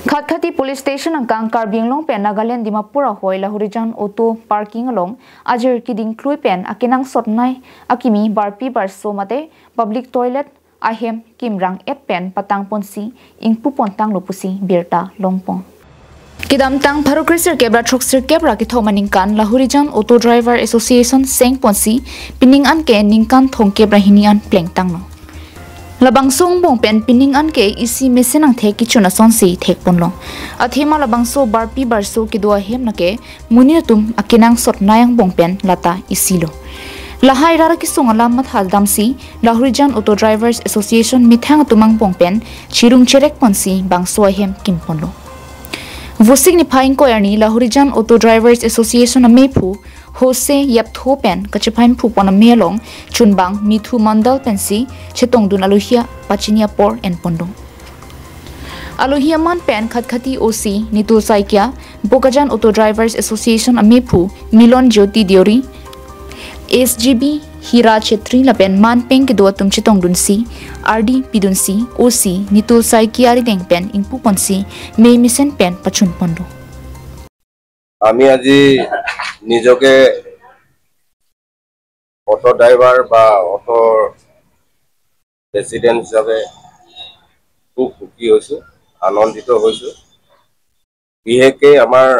Khatkati police station angkang Karbinglong pen Nagaland Dimapura hoi lahurijan auto parking along ajir kiding klui pen akinang sotnai akimi barpi barso mate public toilet ahem kimrang et pen patang ponsi ingpu pontang lupusi birta longpong Kidam tang Parukrisir kebra troksir kebra ki thomaningkan lahurijan auto driver association seng ponsi pining an ke ningkan thong kebra hinian plengtang no Labangsong bong pen pining an ke isi mesenang the kichuna sonsi thek ponlong athema labangso barpi barso ki dua hem na ke munitum akinang sotnayang bong pen lata isilo lahai rara ki song alamat haldamsi lahurijan auto drivers association mithang tumang bong pen chirung cherek ponsi bangso hem kim ponlo Vosing ni phaing ko yarni lahurijan auto drivers association amepu Hose yap thopen kachipain phu pona melong chunbang mithu mandal pensi chetong dun alohia pachinia por en pondong alohia man pen khatkhati oc nitul saikya bokajan auto drivers association amepu milon jyoti diori sgb hira chetri lapen man peng ke do tum chetong dun si rd pidun si oc nitul saikya ri deng pen ingpu ponsi me misen pen pachun pondo আমি আজি নিজকে auto driver বা auto president হিসাবে খুব সুখী হয়েছো আনন্দিত হয়েছো বিশেষকে আমার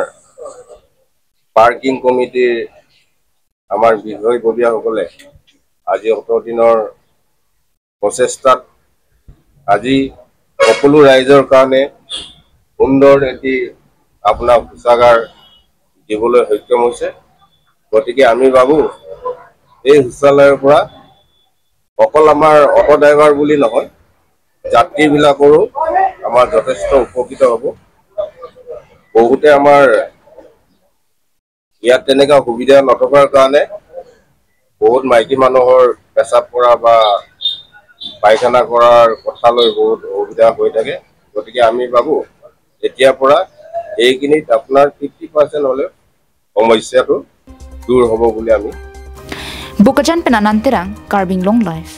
পার্কিং কমিটির আমার বিষয়ববীয়াসকলে আজি অটো দিনৰ প্ৰচেষ্টাত আজি সকলো ৰাইজৰ কাৰণে সুন্দৰ এটি আপোনাৰ শৌচাগাৰ দিবলৈ সক্ষম হৈছে গতিকে আমি ভাবো এই শৌচালয়ৰ পৰা অকল আমাৰ অটো ড্ৰাইভাৰ বুলি নহয় যাত্ৰীবিলাকৰো আমাৰ যথেষ্ট উপকৃত হ'ব বহুতে আমাৰ ইয়াত তেনেকুৱা সুবিধা নথকাৰ কাৰণে বহুত মাইকী মানুহৰ পেচাব কৰা বা পায়খানা কৰাৰ কথালৈ বহুত অসুবিধা হৈ থাকে গতিকে আমি ভাবো এতিয়াৰ পৰা এইখিনিত আপোনাৰ 50% হলে সমস্যাটো দূৰ হ'ব বুলি আমি Bokajan penananterang Karbinglong live